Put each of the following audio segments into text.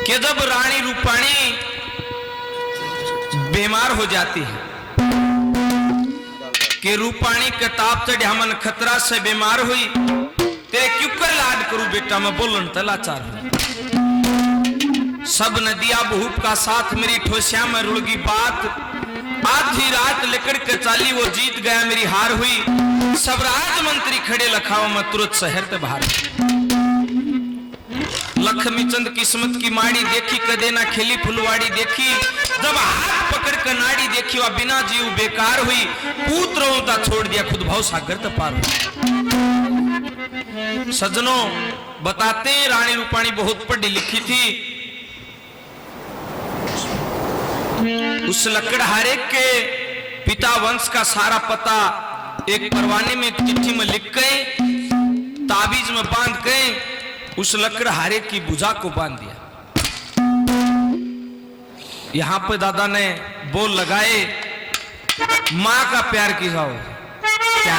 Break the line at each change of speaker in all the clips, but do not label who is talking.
कि जब रानी रूपाणी बीमार हो जाती है कि रूपाणी के ताप चढ़ हमन खतरा से बीमार हुई, तेरे क्यों कर लाड करूं बेटा, मैं बोलन तलाचार हूं। सब नदिया बहुप का साथ मेरी ठोसिया में रुड़गी बात, आधी रात लेकर के चाली वो जीत गया मेरी हार हुई। सब राज मंत्री खड़े लखाओ मैं तुरंत शहर ते बाहर। लक्ष्मी चंद किस्मत की माड़ी देखी, कदे ना खिली फुलवाड़ी देखी। जब हाथ पकड़ कर नाड़ी देखी वह बिना जीव बेकार हुई। पुत्रों का छोड़ दिया खुद भाव सागर त पार हुई। सज्जनों बताते रानी रूपाणी बहुत पढ़ी लिखी थी। उस लकड़हारे के पिता वंश का सारा पता एक परवाने में चिट्ठी में लिख गए, ताबीज में बांध गए, उस लकड़हारे की भुजा को बांध दिया। यहां पे दादा ने बोल लगाए, मां का प्यार की जाओ क्या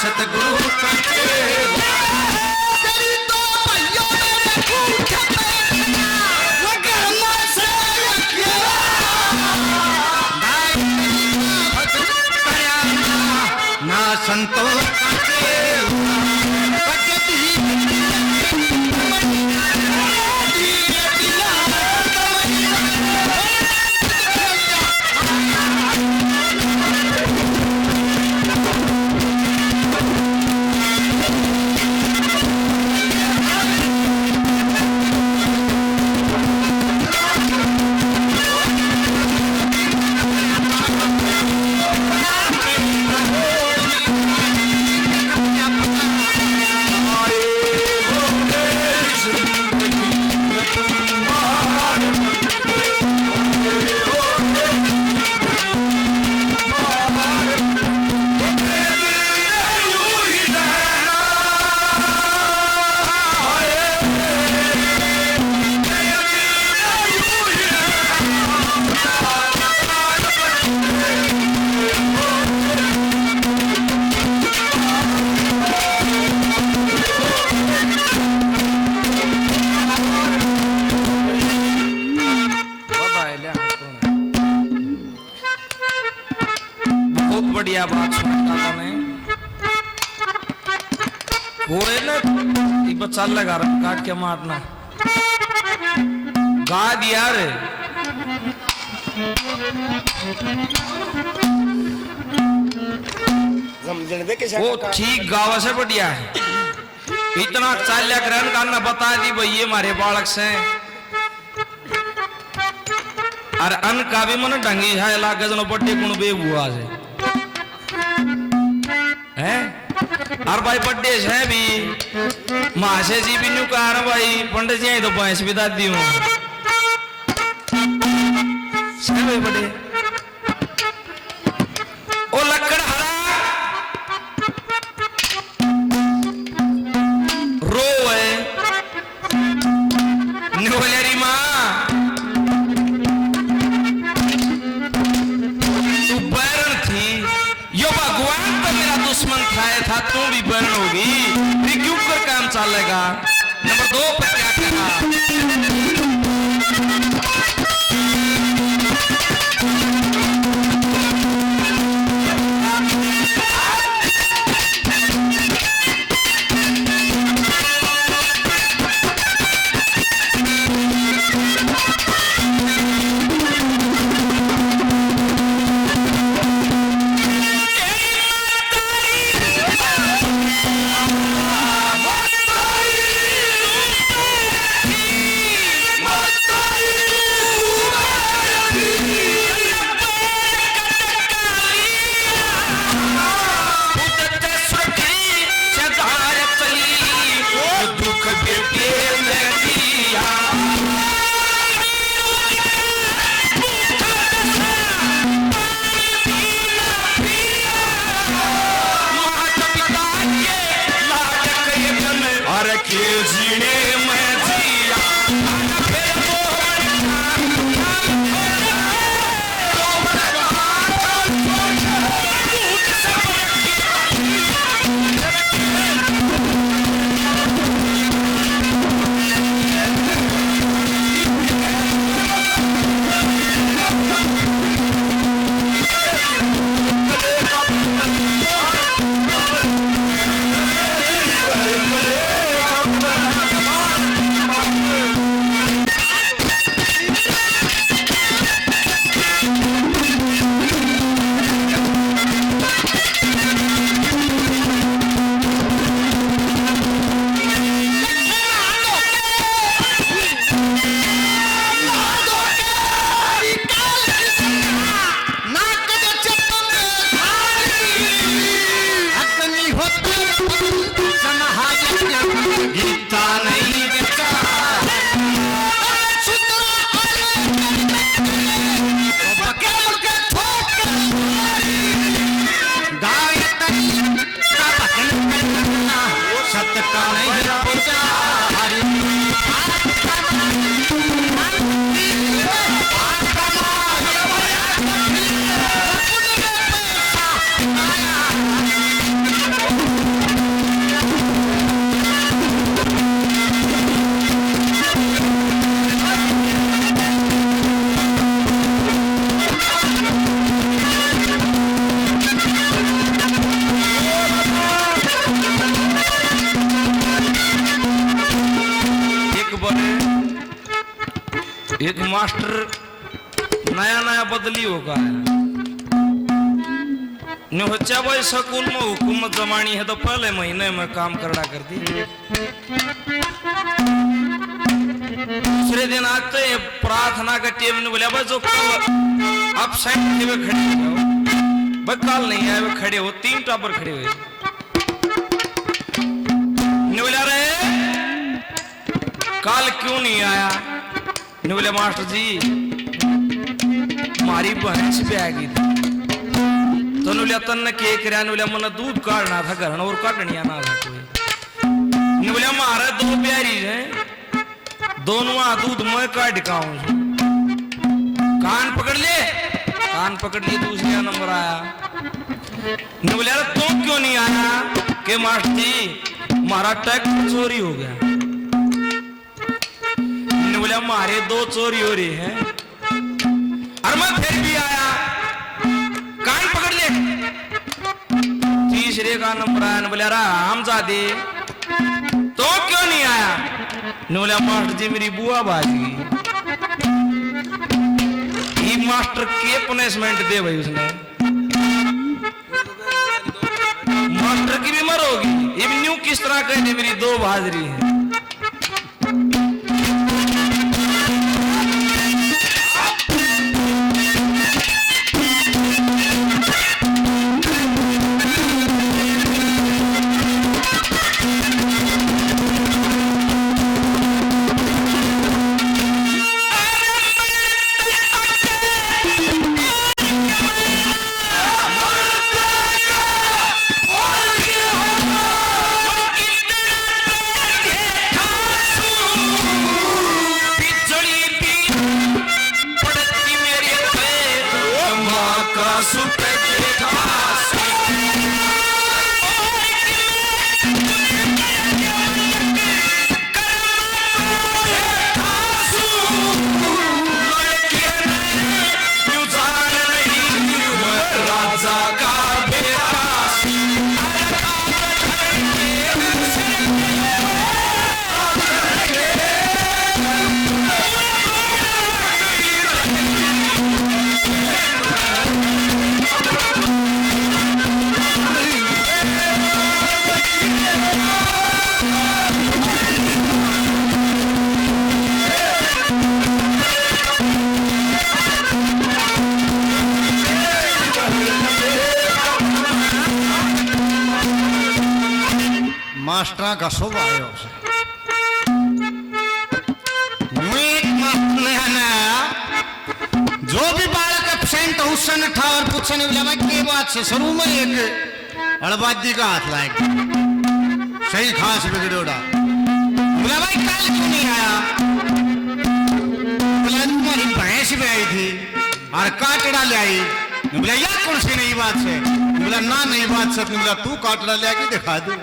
सतगुरु ना संतोष बढ़िया बात सुनता था मैं वो है ना ये बच्चा लगा रहा काट के मारना गा दिया रे वो ठीक गावा से बढ़िया है इतना चाल्या ग्रहण करना बता दी भाई ये हमारे बालक से और अन का भी मन ढंगी है लागे जनो बड्डे गुण बे हुआ से हैं और भाई बड्डे है भी मासे जी भी न्यू कहा भाई पंडित जी तो भैंस भी दादी हूँ भाई बड़े ओ लकड़ हरा रो है निवलेरी माँ तू बैरन थी यो भगवान तो मेरा दुश्मन था तू भी बन होगी फिर क्यों कर काम चलेगा नंबर 2 पर क्या करा एक मास्टर नया नया बदली होगा होचा भाई स्कूल में हुकूमत जमानी है तो पहले महीने में काम करना कर दी। दूसरे दिन आते प्रार्थना का टेम ने बोला भाई जो कल अपसाइड थे वे खड़े हो जाओ, भाई कल नहीं आए वे खड़े हो, 3 टापर खड़े हुए ने बोला रहे कल क्यों नहीं आया ने बोले मास्टर जी हमारी भैंस भी आ गई थी तो नुलिया तन्ने के करया नुलिया मन दूध काटना था घर और काटनिया ना था कोई नुलिया मारे 2 प्यारी है दोनों दूध मैं काट काऊं कान पकड़ ले दूसरा नंबर आया नुलिया तुम क्यों नहीं आया के मास्टर जी हमारा ट्रैक्टर चोरी हो गया नुलिया मारे 2 चोरी हो रही है और मैं फिर भी आया कान पकड़ ले तीसरे का नंबर आया न बोला हम जादे तो क्यों नहीं आया न बोला मास्टर जी मेरी बुआ बाज गई। ये मास्टर के पनिशमेंट दे भाई उसने मास्टर की भी मर होगी ये भी न्यू किस तरह कहते मेरी 2 बहादुरी है।
मास्टर का शुभ आयो जो भी बालक एब्सेंट हुसन था और पूछने वाला के बात से शुरू में एक अड़बाजी का हाथ लाए सही खास बिगड़ोड़ा बोला भाई कल क्यों नहीं आया बोला तुम्हारी भैंस भी आई थी और काटड़ा ले आई बोला यार कौन सी नई बात है बोला ना नई बात से बोला तू काटड़ा ले आके दिखा दे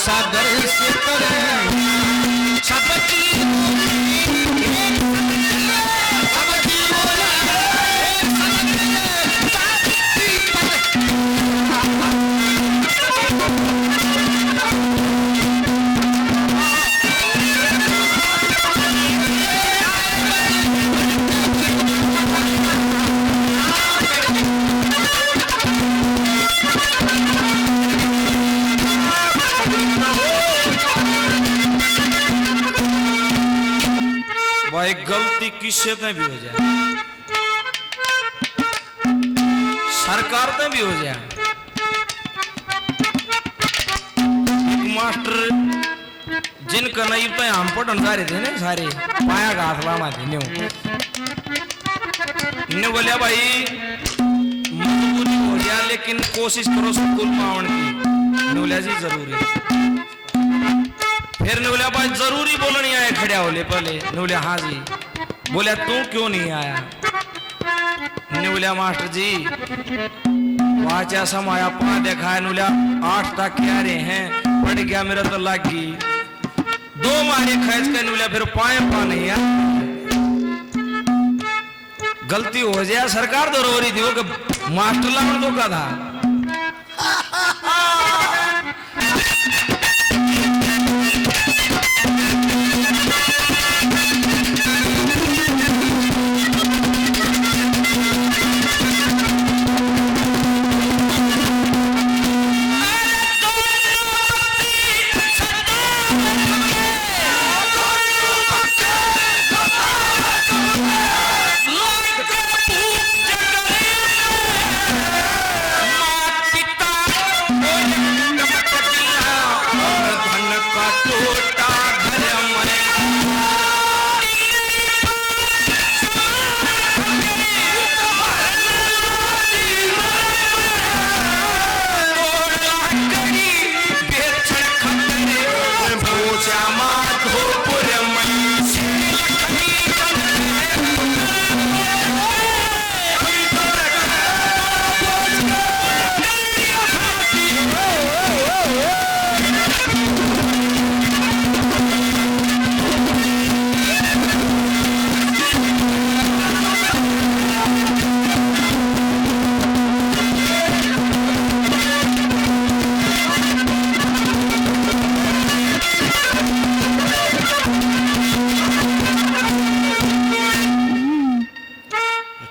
सागर से
गलती किससे भी हो जाए सरकार से भी हो जाए एक मास्टर जिनका नहीं तो हम पढ़न जा रहे थे ना सारे पाया का हाथ लाना थे ने बोलिया भाई मजबूरी हो गया लेकिन कोशिश करो स्कूल में आवन की। नौलिया जी जरूरी फिर नौलिया भाई जरूरी बोलनी आए खड़िया होले पहले। नौलिया हाँ जी। बोलिया तू क्यों नहीं आया? नौलिया मास्टर जी वाचा समाया पा देखा है। नौलिया 8 तक क्या रहे हैं पड़ गया मेरा तो लग गई 2 मारे खींच के। नौलिया फिर पाए पा नहीं है गलती हो जाए सरकार तो रो रही थी वो कि मास्टर लावन तो का था।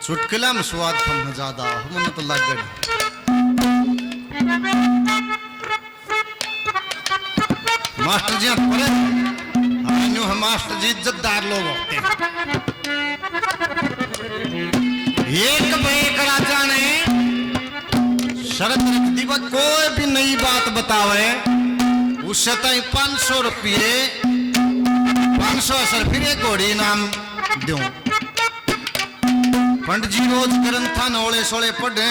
चुटकिला में स्वाद कम ज्यादा मन तो लग गई। मास्टर जी पर हम मास्टर जी इज्जतदार लोग होते हैं। एक राजा ने शर्त रख दी कोई भी नई बात बतावे उससे तई 500 रुपये 500 असर फिर एक घोड़ी इनाम दूं। पंडित जी रोज ग्रंथा नौले सोले पढ़े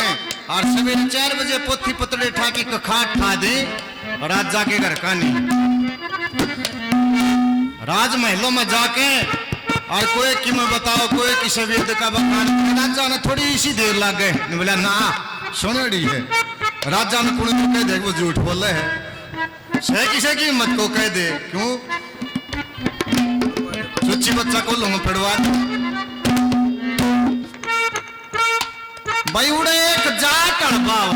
और सवेरे 4 बजे पोथी पतड़े ठाकी कखाट ठा दे राजा के घर का नहीं। राजमहलों में जाके और कोई की मैं बताओ कोई किसी वेद का बखान राजा ने थोड़ी इसी देर लग गए। बोला ना सुनड़ी है राजा ने कुछ कह दे वो झूठ बोल रहे है सह किसी की हिम्मत को कह दे क्यों सुच्ची बच्चा को लूंगा पड़वा भाई उड़े एक जाट अड़बाव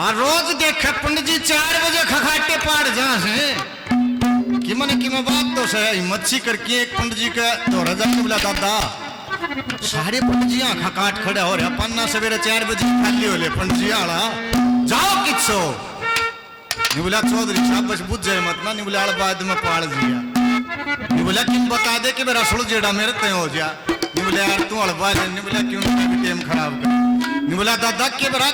और रोज देखे पंडित जी 4 बजे खखाटे पाड़ जा से कि मैं बात तो सही मच्छी करके एक पंडित जी का तो रजा ने बोला दादा सारे पंडित जी आंखा काट खड़े हो रहे पन्ना सवेरे 4 बजे खाली हो ले पंडित जी आला जाओ किच्छो नहीं बोला चौधरी साहब बस बुझ जाए मत ना नहीं बोला बाद में पाड़ दिया नहीं बोला कि बता दे कि मेरा सुल जेड़ा मेरे तय हो जा नहीं बोला यार तू हड़वा नहीं बोला क्यों टाइम खराब कर नहीं बोला दादा के बरा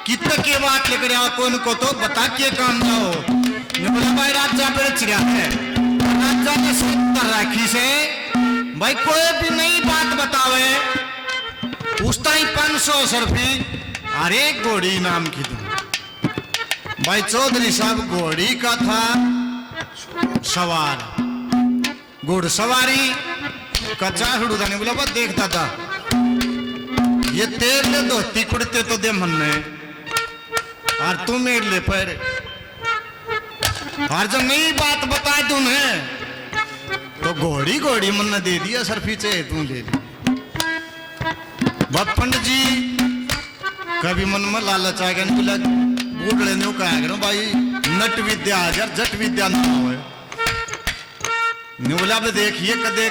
कितने के बात लेकर आओ कौन को तो बता के काम जाओ नहीं बोला भाई राजा पे चिड़ा है राजा ने सत्तर राखी से भाई कोई भी नई बात बतावे उस टाइम 500 रुपये और एक घोड़ी नाम की दूं। भाई चौधरी साहब घोड़ी का था सवार घुड़सवारी कच्चा हुड़ू था नहीं बोला बस देखता था ये तेरे धोती कुड़ते तो दे मन में और तू मेरे ले पर और जब नई बात बता तूने तो घोड़ी घोड़ी मन ने दे दिया सर पीछे तू ले ली। पंडित जी कभी मन में लालच आ गया बोला बूढ़े ने कहा करो भाई नट विद्या आ जा जट विद्या ना हो बोला देखिए कदे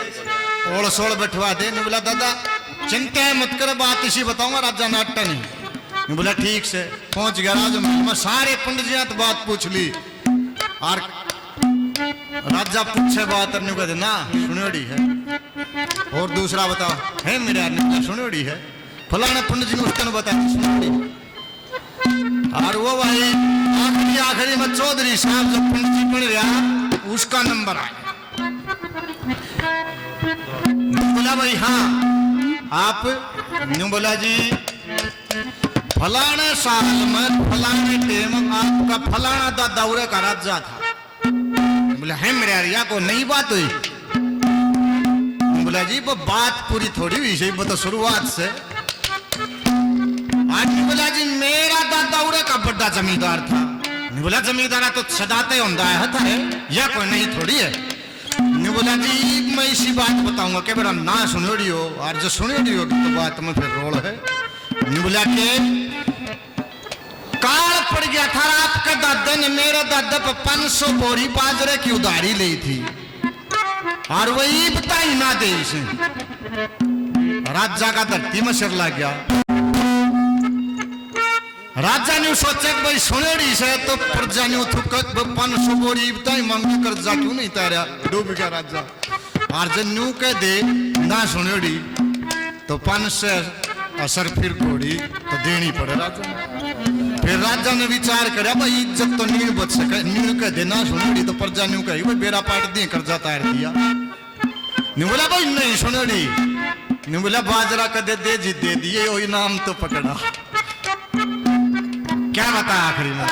ओड़ सोड़ बैठवा दे बोला दादा चिंता है मत कर बात इसी बताऊंगा राजा नाट्टा नहीं बोला ठीक से पहुंच गया राजमहल में सारे पंडित जी तो बात पूछ ली और राजा पूछे बात करने को ना सुनोड़ी है और दूसरा बताओ है मेरे आदमी सुनोड़ी है फलाना पंडित जी ने उसको बता सुनोड़ी और वो भाई आखिरी में चौधरी साहब जब पंडित जी पढ़ रहा उसका नंबर आया बोला भाई हाँ आप यूं बोला जी फलाने साल में फलाने टेम आपका फलाना दादा उरे का राजा था। बोला है मेरे यारिया को नई बात हुई। बोला जी वो बात पूरी थोड़ी हुई सही, वो तो शुरुआत से। आदमी बोला जी मेरा दादा उरे का बड़ा जमींदार था। बोला जमींदार तो सदाते होता है या कोई नहीं थोड़ी है। बोला जी मैं इसी बात बताऊंगा कि मेरा ना सुनोड़ी हो और जो सुनोड़ी हो तो बात में फिर रोल है। बोला के काल पड़ गया था आपके दादा ने मेरे दादा पर 500 बोरी बाजरे की उधारी ली थी और वही बताई ना दे इसे। राजा का धरती में सिर लग गया। राजा ने सोचा कि भाई सुनेड़ी से तो प्रजा ने 500 बोरी बताई मांगी कर्जा क्यों नहीं तारा, डूब गया राजा। और जब न्यू कह दे ना सुनेड़ी तो 500 असर फिर कोड़ी तो देनी पड़े राजा। फिर राजा ने विचार करा भाई इज्जत तो नींद बच सके, नींद कह दे ना सुनेड़ी तो प्रजा न्यू कही भाई बेरा पाट दिए कर्जा तार दिया। नहीं बोला भाई नहीं सुनेड़ी, नहीं बोला बाजरा कदे दे जी दे दिए वही नाम तो पकड़ा। क्या बता आखिरी में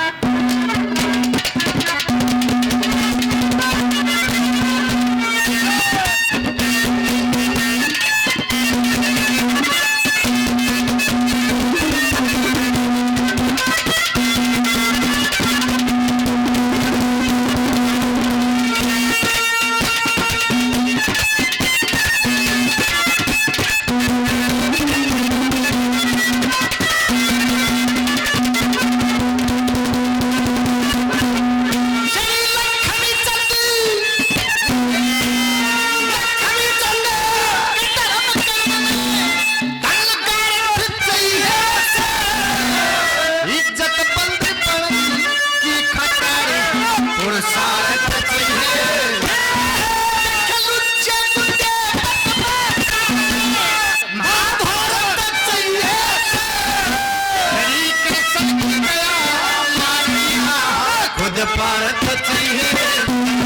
भारत चाहिए।